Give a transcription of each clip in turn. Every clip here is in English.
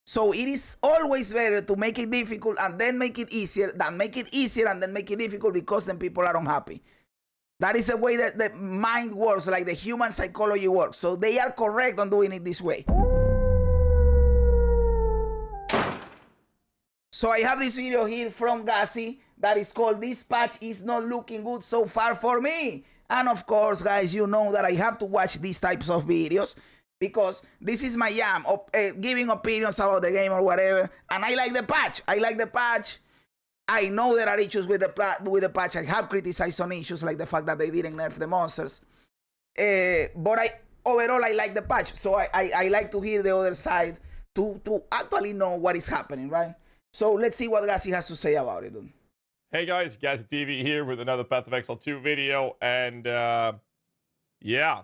So it is always better to make it difficult and then make it easier than make it easier and then make it difficult because then people are unhappy. That is the way that the mind works, like the human psychology works. So they are correct on doing it this way. So I have this video here from Gassy that is called "This patch is not looking good so far for me." And of course, guys, you know that I have to watch these types of videos because this is my jam, giving opinions about the game or whatever. And I like the patch. I like the patch. I know there are issues with the patch. I have criticized some issues like the fact that they didn't nerf the monsters. But overall, I like the patch. So I like to hear the other side to actually know what is happening, right? So let's see what Gassy has to say about it, dude. Hey guys, Gassy TV here with another Path of Exile 2 video, and yeah,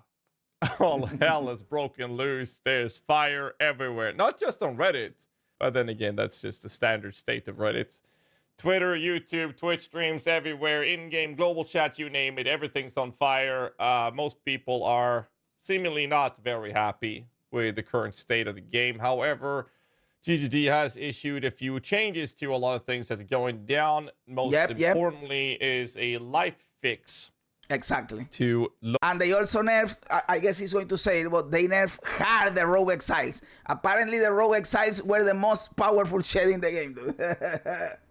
all hell is broken loose. There's fire everywhere, not just on Reddit, but then again, that's just the standard state of Reddit. Twitter, YouTube, Twitch streams everywhere, in-game, global chat, you name it, everything's on fire. Most people are seemingly not very happy with the current state of the game. However, GGG has issued a few changes to a lot of things that's going down. Most importantly is a life fix. Exactly. And they also nerfed, I guess he's going to say it, but they nerfed hard the Rogue Exiles. Apparently the Rogue Exiles were the most powerful shed in the game, dude.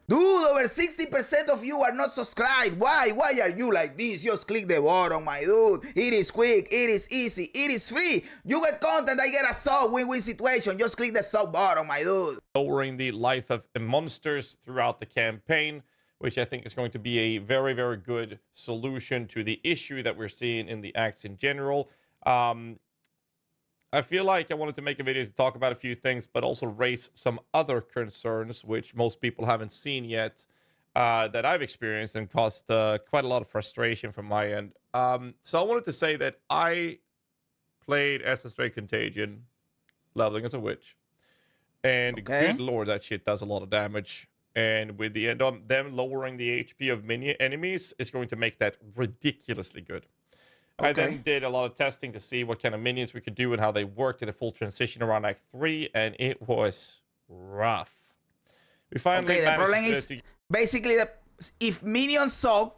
Dude, over 60% of you are not subscribed. Why? Why are you like this? Just click the button, my dude. It is quick, it is easy, it is free. You get content, I get a sub, win-win situation. Just click the sub button, my dude. Lowering the life of monsters throughout the campaign, which I think is going to be a very, very good solution to the issue that we're seeing in the acts in general. I feel like I wanted to make a video to talk about a few things, but also raise some other concerns, which most people haven't seen yet, that I've experienced and caused quite a lot of frustration from my end. So I wanted to say that I played SSJ Contagion, leveling as a witch, and good lord, that shit does a lot of damage. And with the end of them lowering the HP of minion enemies, it's going to make that ridiculously good. I then did a lot of testing to see what kind of minions we could do and how they worked in a full transition around Act 3, and it was rough. We finally the problem is basically if minions suck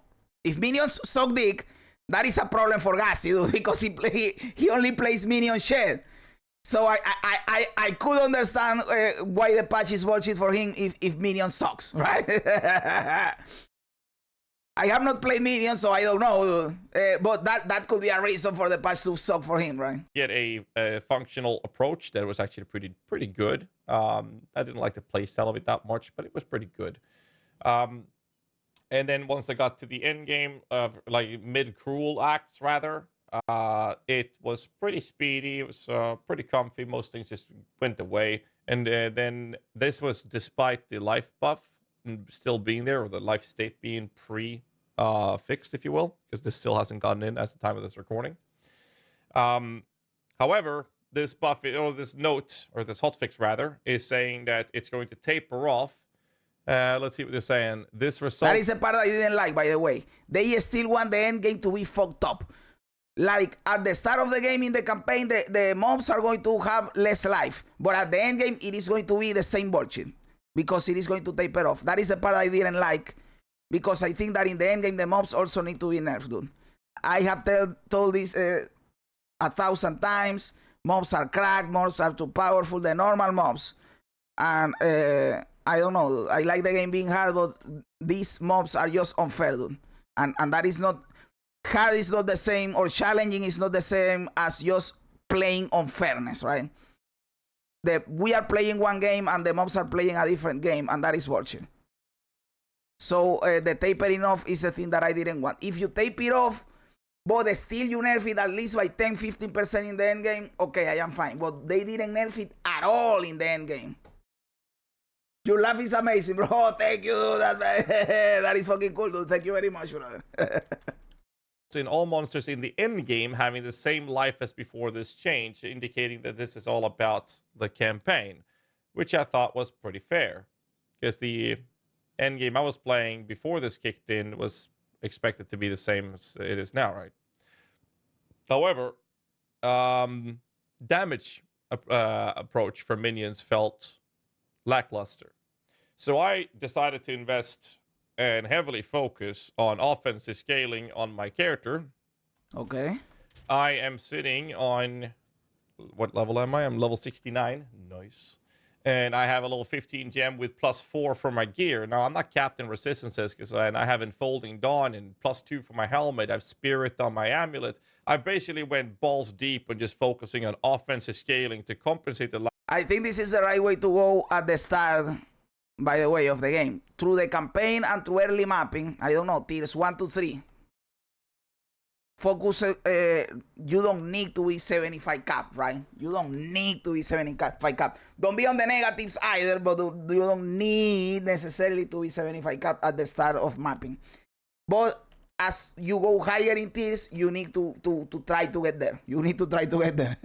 dick, that is a problem for Gassy, dude, because he only plays minion shed. So I could understand why the patch is bullshit for him if minion sucks, right? I have not played minions, so I don't know. But that could be a reason for the patch to suck for him, right? Get a functional approach that was actually pretty good. I didn't like the playstyle of it that much, but it was pretty good. And then once I got to the end game of like mid-cruel acts, rather, it was pretty speedy. It was pretty comfy. Most things just went away. And then this was despite the life buff still being there, or the life state being fixed, if you will, because this still hasn't gotten in at the time of this recording. However, this buff, or this note, or this hotfix rather, is saying that it's going to taper off. Let's see what they're saying. This result. That is the part I didn't like, by the way. They still want the end game to be fucked up. Like at the start of the game in the campaign, the mobs are going to have less life, but at the end game, it is going to be the same bullshit, because it is going to taper off. That is the part I didn't like, because I think that in the end game, the mobs also need to be nerfed, dude. I have told this 1,000 times. Mobs are cracked. Mobs are too powerful. The normal mobs. And I don't know. I like the game being hard, but these mobs are just unfair, dude. And that is not... Hard is not the same, or challenging is not the same as just playing unfairness, right? We are playing one game and the mobs are playing a different game, and that is bullshit. So the tapering off is the thing that I didn't want. If you tape it off, but still you nerf it at least by 10-15% in the end game, okay, I am fine. But they didn't nerf it at all in the end game. Your laugh is amazing, bro. Thank you. That is fucking cool, dude. Thank you very much, brother. In all monsters in the end game having the same life as before this change, indicating that this is all about the campaign, which I thought was pretty fair, because the end game I was playing before this kicked in was expected to be the same as it is now, right? However, damage approach for minions felt lackluster. So I decided to invest and heavily focus on offensive scaling on my character. Okay. I am sitting on, what level am I? I'm level 69. Nice. And I have a level 15 gem with +4 for my gear. Now, I'm not Captain Resistances because I have Enfolding Dawn and +2 for my helmet. I have Spirit on my amulet. I basically went balls deep on just focusing on offensive scaling to compensate the. I think this is the right way to go at the start, by the way, of the game. Through the campaign and through early mapping, I don't know, tiers 1 to 3. Focus, you don't need to be 75 cap, right? You don't need to be 75 cap. Don't be on the negatives either, but you don't need necessarily to be 75 cap at the start of mapping. But as you go higher in tiers, you need to try to get there. You need to try to get there.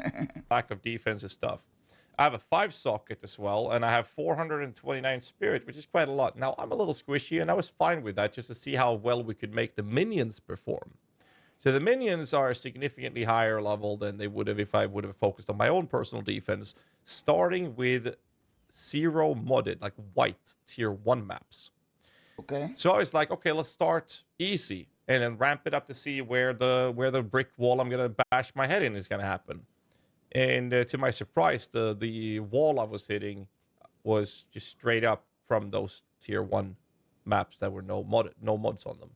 Lack of defensive stuff. I have a 5 socket as well, and I have 429 spirit, which is quite a lot. Now, I'm a little squishy, and I was fine with that just to see how well we could make the minions perform. So the minions are a significantly higher level than they would have if I would have focused on my own personal defense, starting with 0 modded, like white tier 1 maps. Okay. So I was like, okay, let's start easy and then ramp it up to see where the brick wall I'm gonna bash my head in is gonna happen. And to my surprise, the wall I was hitting was just straight up from those tier 1 maps that were no mods on them.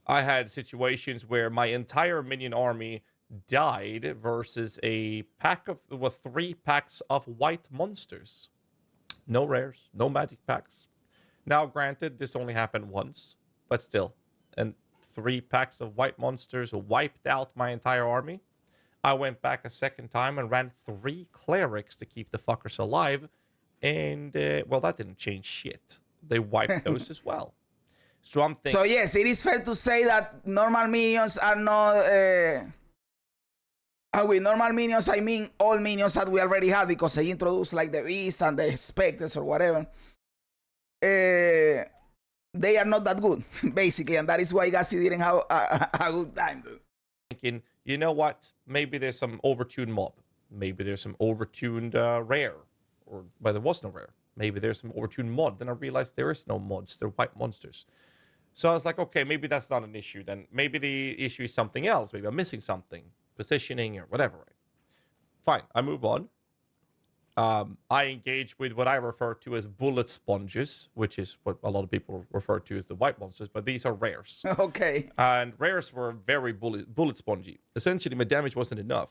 I had situations where my entire minion army died versus a pack of 3 packs of white monsters. No rares, no magic packs. Now, granted, this only happened once, but still, and 3 packs of white monsters wiped out my entire army. I went back a second time and ran 3 clerics to keep the fuckers alive, and well, that didn't change shit. They wiped those as well. So I'm thinking. So yes, it is fair to say that normal minions are not. With normal minions, I mean all minions that we already have because they introduced like the beasts and the specters or whatever. They are not that good, basically, and that is why Gassi didn't have a good time, dude. Thinking, you know what? Maybe there's some overtuned mob. Maybe there's some overtuned rare, but there was no rare. Maybe there's some overtuned mod. Then I realized there is no mods. They're white monsters. So I was like, okay, maybe that's not an issue. Then maybe the issue is something else. Maybe I'm missing something, positioning or whatever. Right? Fine, I move on. I engage with what I refer to as bullet sponges, which is what a lot of people refer to as the white monsters, but these are rares. Okay. And rares were very bullet spongy. Essentially, my damage wasn't enough.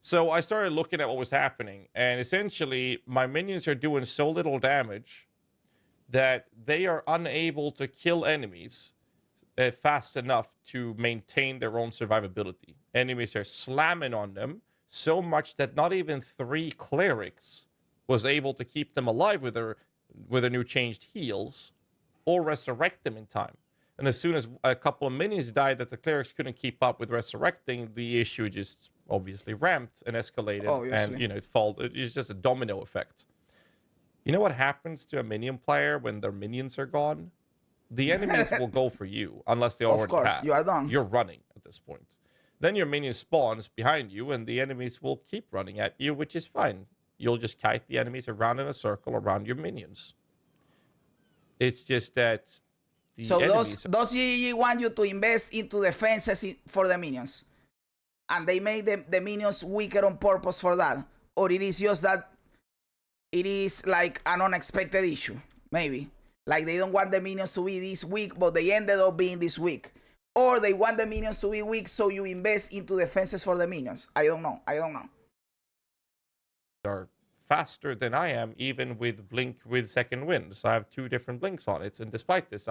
So I started looking at what was happening, and essentially, my minions are doing so little damage that they are unable to kill enemies fast enough to maintain their own survivability. Enemies are slamming on them so much that not even 3 clerics was able to keep them alive with their new changed heals or resurrect them in time. And as soon as a couple of minions died that the clerics couldn't keep up with resurrecting, the issue just obviously ramped and escalated. Obviously. And, it's just a domino effect. You know what happens to a minion player when their minions are gone? The enemies will go for you unless they already have. Of course, you are done. You're running at this point. Then your minion spawns behind you, and the enemies will keep running at you, which is fine. You'll just kite the enemies around in a circle around your minions. It's just that the enemies... those GGG want you to invest into defenses for the minions. And they made the minions weaker on purpose for that. Or it is just that it is like an unexpected issue, maybe. Like they don't want the minions to be this weak, but they ended up being this weak. Or they want the minions to be weak, so you invest into defenses for the minions. I don't know. Are faster than I am, even with Blink with Second Wind. So I have 2 different Blinks on it. And despite this,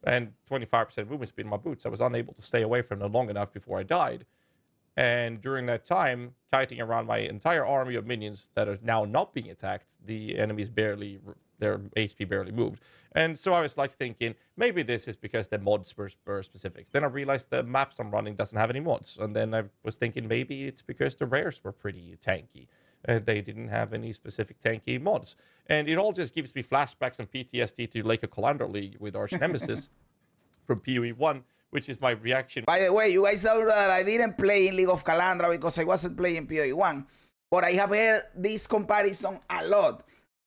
and 25% movement speed in my boots, I was unable to stay away from them long enough before I died. And during that time, kiting around my entire army of minions that are now not being attacked, the enemies their HP barely moved. And so I was like thinking, maybe this is because the mods were specific. Then I realized the maps I'm running doesn't have any mods. And then I was thinking maybe it's because the rares were pretty tanky. They didn't have any specific tanky mods. And it all just gives me flashbacks and PTSD to Lake of Calandra League with Arch Nemesis from PoE 1, which is my reaction. By the way, you guys know that I didn't play in League of Calandra because I wasn't playing PoE 1. But I have heard this comparison a lot.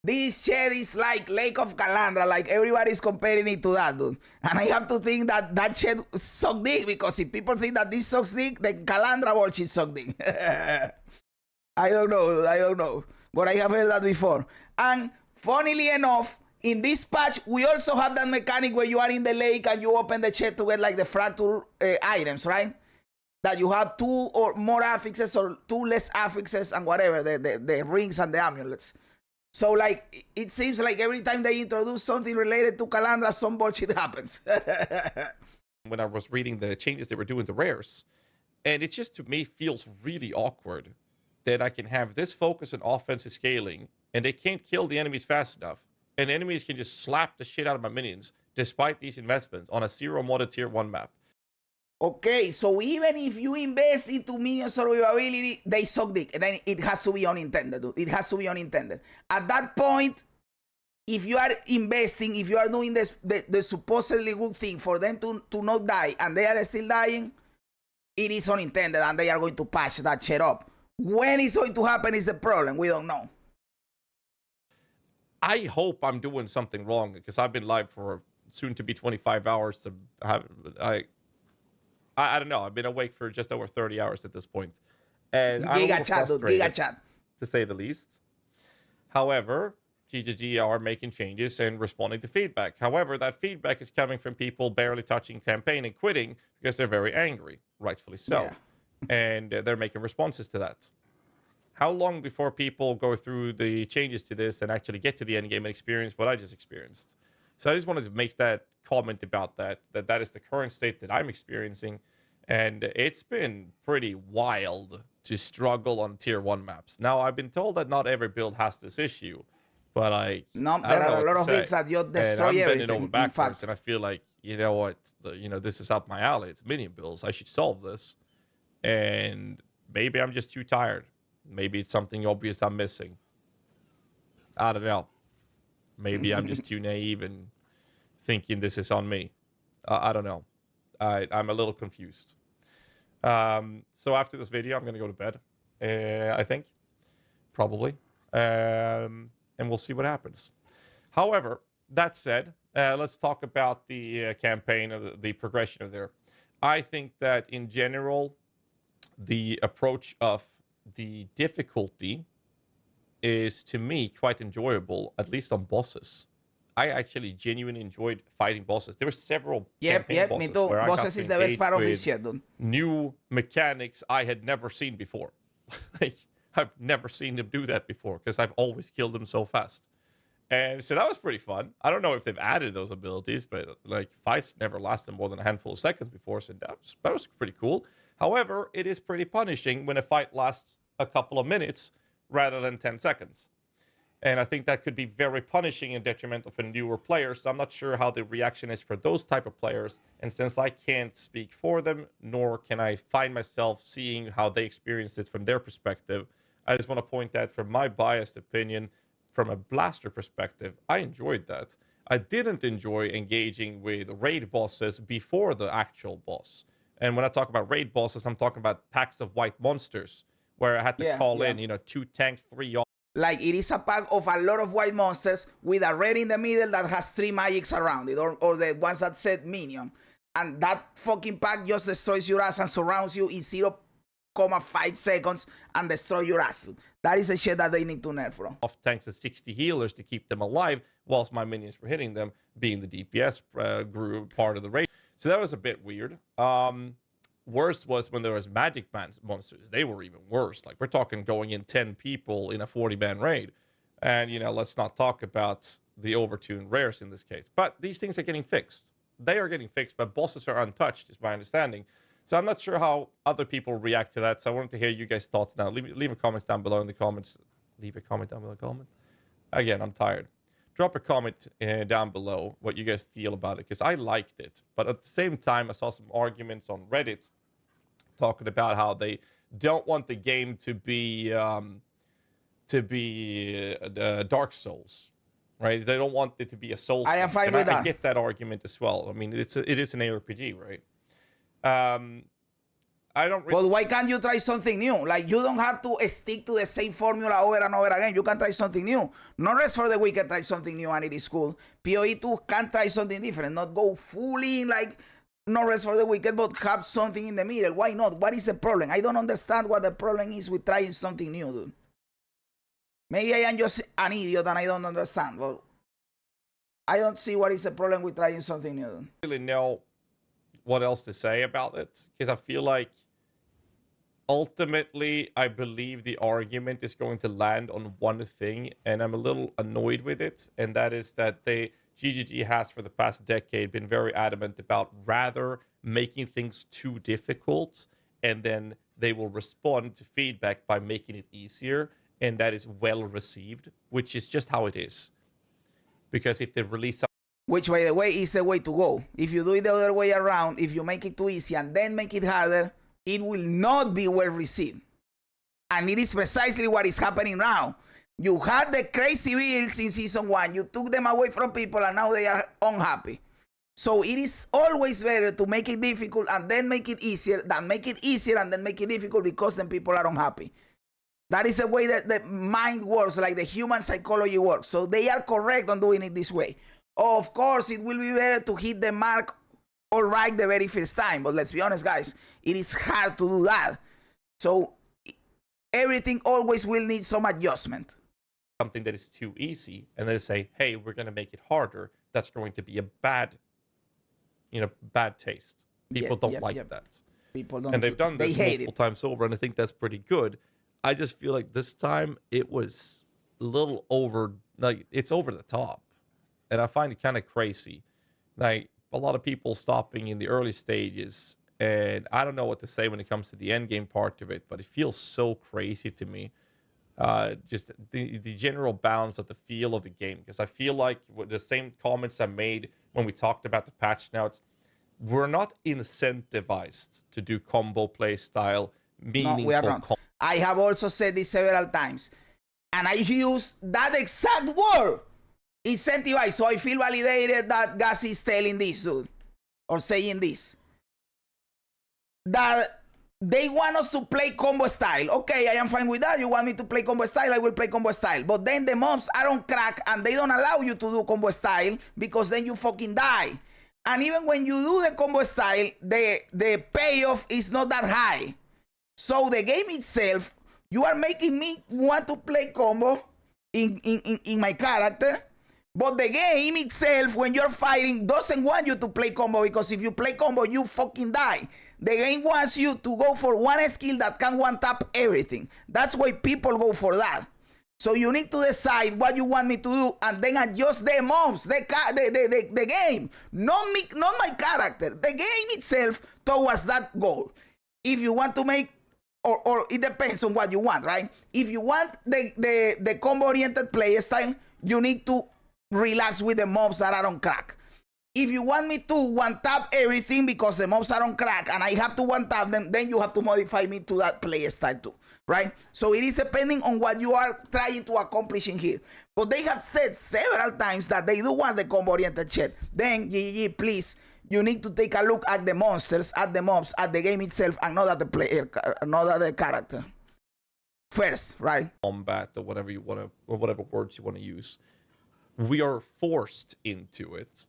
this shed is like Lake of Calandra, like everybody's comparing it to that, dude. And I have to think that that shed suck dick, because if people think that this sucks dick, then Calandra world should suck dick. I don't know, but I have heard that before. And funnily enough, in this patch, we also have that mechanic where you are in the lake and you open the shed to get like the fracture items, right? That you have 2 or more affixes or 2 less affixes and whatever, the rings and the amulets. So like, it seems like every time they introduce something related to Calandra, some bullshit happens. When I was reading the changes they were doing to rares, and it just to me feels really awkward that I can have this focus on offensive scaling and they can't kill the enemies fast enough, and enemies can just slap the shit out of my minions despite these investments on a 0 modded tier 1 map. Okay, so even if you invest into minion survivability, they suck dick. And then it has to be unintended, dude. It has to be unintended. At that point, if you are investing, if you are doing this, the supposedly good thing for them to not die and they are still dying, it is unintended and they are going to patch that shit up. When it's going to happen is the problem. We don't know. I hope I'm doing something wrong, because I've been live for soon to be 25 hours. To have I don't know. I've been awake for just over 30 hours at this point. And I'm a little frustrated, to say the least. However, GGG are making changes and responding to feedback. However, that feedback is coming from people barely touching campaign and quitting because they're very angry, rightfully so. Yeah. And they're making responses to that. How long before people go through the changes to this and actually get to the end game and experience what I just experienced? So I just wanted to make that comment about that is the current state that I'm experiencing. And it's been pretty wild to struggle on tier 1 maps. Now, I've been told that not every build has this issue, but there are a lot of builds that you destroy everything. I'm bending over backwards, and I feel like, you know what, this is up my alley. It's minion builds. I should solve this. And maybe I'm just too tired. Maybe it's something obvious I'm missing. I don't know. Maybe I'm just too naive and thinking this is on me. I don't know. I'm a little confused. So after this video, I'm going to go to bed, I think. Probably. And we'll see what happens. However, that said, let's talk about the campaign, the progression of there. I think that in general, the approach of the difficulty is, to me, quite enjoyable, at least on bosses. I actually genuinely enjoyed fighting bosses. There were several bosses. Me too. Bosses is the best part of this shit, dude. New mechanics I had never seen before. Like, I've never seen them do that before, because I've always killed them so fast. And so that was pretty fun. I don't know if they've added those abilities, but like, fights never lasted more than a handful of seconds before, so that was pretty cool. However, it is pretty punishing when a fight lasts a couple of minutes rather than 10 seconds. And I think that could be very punishing and detrimental for newer players. So I'm not sure how the reaction is for those type of players. And since I can't speak for them, nor can I find myself seeing how they experience it from their perspective, I just want to point out, from my biased opinion, from a blaster perspective, I enjoyed that. I didn't enjoy engaging with raid bosses before the actual boss. And when I talk about raid bosses, I'm talking about packs of white monsters, where I had to call in, 2 tanks, 3 like, it is a pack of a lot of white monsters with a red in the middle that has 3 magics around it, or the ones that said minion. And that fucking pack just destroys your ass and surrounds you in 0.5 seconds and destroy your ass. That is the shit that they need to nerf, bro. Off tanks and 60 healers to keep them alive, whilst my minions were hitting them, being the DPS group part of the raid. So that was a bit weird. Worst was when there was magic monsters. They were even worse. Like, we're talking going in 10 people in a 40-man raid. And, let's not talk about the overtuned rares in this case. But these things are getting fixed. They are getting fixed, but bosses are untouched, is my understanding. So I'm not sure how other people react to that. So I wanted to hear you guys' thoughts now. Leave a comment down below in the comments. Leave a comment down below in the comment. Again, I'm tired. Drop a comment down below what you guys feel about it, because I liked it. But at the same time, I saw some arguments on Reddit talking about how they don't want the game to be Dark Souls, right? They don't want it to be a Souls. I am fine with that. I get that argument as well. I mean, it is an ARPG, right? I don't really. But why can't you try something new? Like, you don't have to stick to the same formula over and over again. You can try something new. No Rest for the Wicked try something new and it is cool. PoE 2 can try something different. Not go fully like No Rest for the Wicked, but have something in the middle. Why not? What is the problem? I don't understand what the problem is with trying something new, dude. Maybe I am just an idiot and I don't understand, but I don't see what is the problem with trying something new, dude. Really know what else to say about it, because I feel like ultimately I believe the argument is going to land on one thing, and I'm a little annoyed with it, and that is that GGG has for the past decade been very adamant about rather making things too difficult, and then they will respond to feedback by making it easier, and that is well received, which is just how it is. Because if they release something, which, by the way, is the way to go. If you do it the other way around, if you make it too easy and then make it harder, it will not be well received. And it is precisely what is happening now. You had the crazy builds in Season 1, you took them away from people, and now they are unhappy. So it is always better to make it difficult and then make it easier than make it easier and then make it difficult because then people are unhappy. That is the way that the mind works, like the human psychology works. So they are correct on doing it this way. Of course, it will be better to hit the mark all right the very first time. But let's be honest, guys, it is hard to do that. So everything always will need some adjustment. Something that is too easy, and they say, hey, we're going to make it harder. That's going to be a bad taste. People don't like that. People don't. And they've done this multiple times over, and I think that's pretty good. I just feel like this time it was a little over, like it's over the top. And I find it kind of crazy. Like a lot of people stopping in the early stages, and I don't know what to say when it comes to the end game part of it, but it feels so crazy to me. Just the general balance of the feel of the game, because I feel like the same comments I made when we talked about the patch notes, we're not incentivized to do combo play style, meaningful. No, we are wrong. I have also said this several times, and I use that exact word, incentivize. So I feel validated that Gas is telling this, dude, or saying this, that they want us to play combo style. Okay, I am fine with that. You want me to play combo style, I will play combo style. But then the mobs are on crack and they don't allow you to do combo style because then you fucking die. And even when you do the combo style, the payoff is not that high. So the game itself, you are making me want to play combo in my character, but the game itself, when you're fighting, doesn't want you to play combo, because if you play combo, you fucking die. The game wants you to go for one skill that can one-tap everything. That's why people go for that. So you need to decide what you want me to do and then adjust the mobs, the game, not my character, the game itself towards that goal. If you want to make, or it depends on what you want, right? If you want the combo-oriented play style, you need to relax with the mobs that are on crack. If you want me to one-tap everything because the mobs are on crack and I have to one-tap them, then you have to modify me to that play style too, right? So it is depending on what you are trying to accomplish in here. But they have said several times that they do want the combo-oriented shit. Then, GG, please, you need to take a look at the monsters, at the mobs, at the game itself, and not at the player, not at the character. First, right? Combat or whatever you want to, or whatever words you want to use. We are forced into it.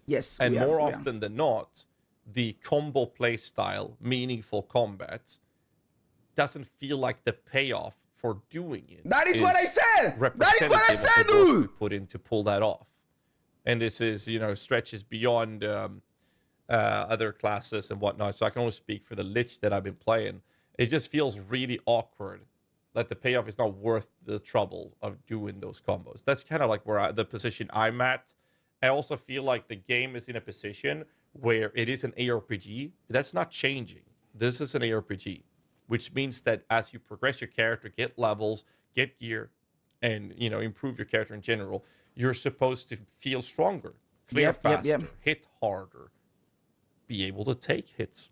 Yes. And more often than not, the combo play style, meaningful combat, doesn't feel like the payoff for doing it. That is what I said. That is what I said, dude. Put in to pull that off. And this is, stretches beyond other classes and whatnot. So I can only speak for the Lich that I've been playing. It just feels really awkward that the payoff is not worth the trouble of doing those combos. That's kind of like the position I'm at. I also feel like the game is in a position where it is an ARPG. That's not changing. This is an ARPG, which means that as you progress your character, get levels, get gear, and improve your character in general, you're supposed to feel stronger, clear faster, hit harder, be able to take hits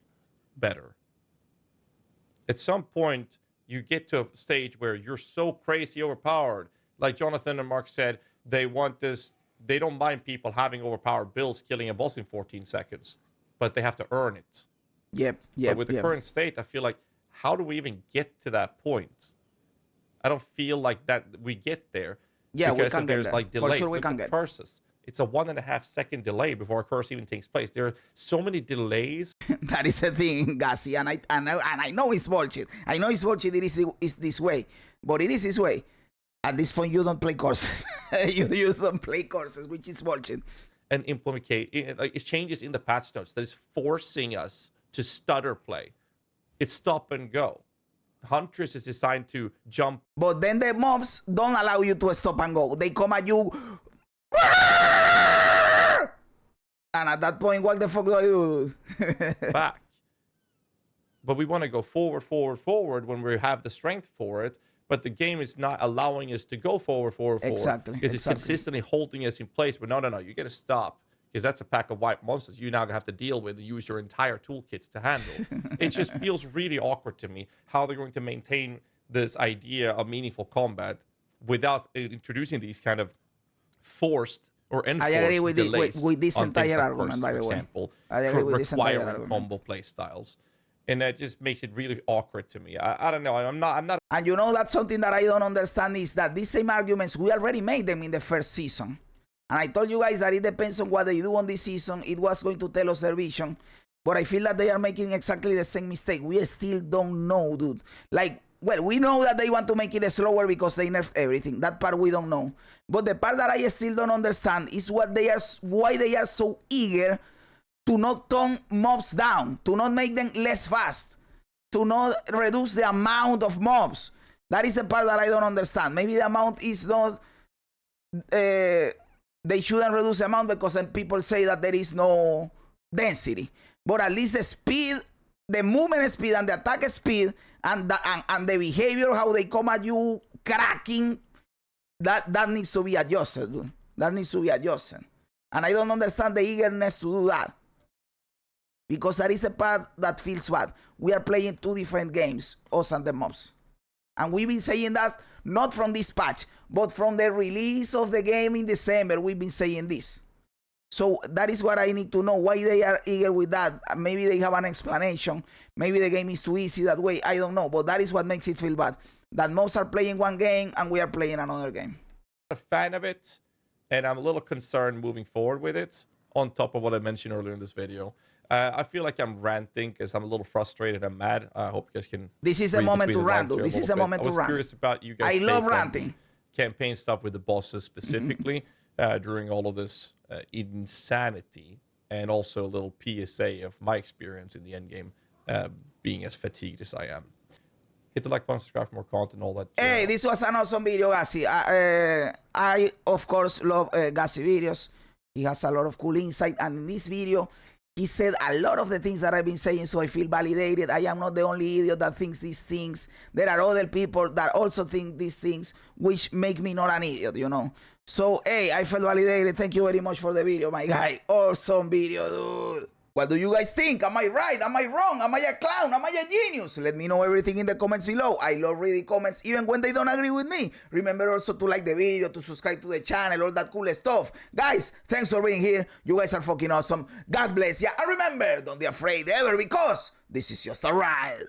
better. At some point, you get to a stage where you're so crazy overpowered. Like Jonathan and Mark said, they want this. They don't mind people having overpowered builds, killing a boss in 14 seconds, but they have to earn it. Yep. But with the current state, I feel like, how do we even get to that point? I don't feel like that we get there. Yeah, because we can there's get there. like delays. For sure we Look can at get. curses. It's a 1.5 second delay before a curse even takes place. There are so many delays. That is the thing, Gassi, and I know it's bullshit. I know it's bullshit. It's this way, but it is this way. At this point, you don't play courses. you don't play courses, which is bullshit. And implement it changes in the patch notes that is forcing us to stutter play. It's stop and go. Huntress is designed to jump. But then the mobs don't allow you to stop and go. They come at you. And at that point, what the fuck do I do? Back. But we want to go forward when we have the strength for it. But the game is not allowing us to go forward. Exactly. Because it's consistently holding us in place. But no, you got to stop. Because that's a pack of white monsters you now have to deal with and use your entire toolkits to handle. It just feels really awkward to me how they're going to maintain this idea of meaningful combat without introducing these kind of forced or enforced I agree with this on entire like argument, by the way. for example, I agree with this entire requiring argument. combo play styles. And that just makes it really awkward to me. I don't know. I'm not. And you know, that's something that I don't understand is that these same arguments, we already made them in the first season. And I told you guys that it depends on what they do on this season. It was going to tell us their vision. But I feel that they are making exactly the same mistake. We still don't know, dude. Like, well, we know that they want to make it slower because they nerfed everything. That part we don't know. But the part that I still don't understand is why they are so eager to not tone mobs down, to not make them less fast, to not reduce the amount of mobs. That is the part that I don't understand. Maybe the amount is not... they shouldn't reduce the amount because then people say that there is no density. But at least the speed, the movement speed and the attack speed and the behavior, how they come at you cracking, that needs to be adjusted, dude. That needs to be adjusted. And I don't understand the eagerness to do that. Because that is a part that feels bad. We are playing two different games, us and the mobs. And we've been saying that not from this patch, but from the release of the game in December, we've been saying this. So that is what I need to know, why they are eager with that. Maybe they have an explanation. Maybe the game is too easy that way. I don't know. But that is what makes it feel bad. That most are playing one game and we are playing another game. I'm a fan of it, and I'm a little concerned moving forward with it, on top of what I mentioned earlier in this video. I feel like I'm ranting because I'm a little frustrated and mad. I hope you guys can... This is the moment to rant, dude. This is the moment to rant. I was curious about you guys. I love ranting. Campaign stuff with the bosses specifically during all of this insanity, and also a little PSA of my experience in the endgame, being as fatigued as I am. Hit the like button, subscribe for more content, all that. Hey, this was an awesome video, Gassi. I of course love Gassi videos. He has a lot of cool insight, and in this video he said a lot of the things that I've been saying, so I feel validated. I am not the only idiot that thinks these things. There are other people that also think these things, which make me not an idiot, you know. So, hey, I felt validated. Thank you very much for the video, my guy. Awesome video, dude. What do you guys think? Am I right? Am I wrong? Am I a clown? Am I a genius? Let me know everything in the comments below. I love reading comments even when they don't agree with me. Remember also to like the video, to subscribe to the channel, all that cool stuff. Guys, thanks for being here. You guys are fucking awesome. God bless ya. And remember, don't be afraid ever, because this is just a ride.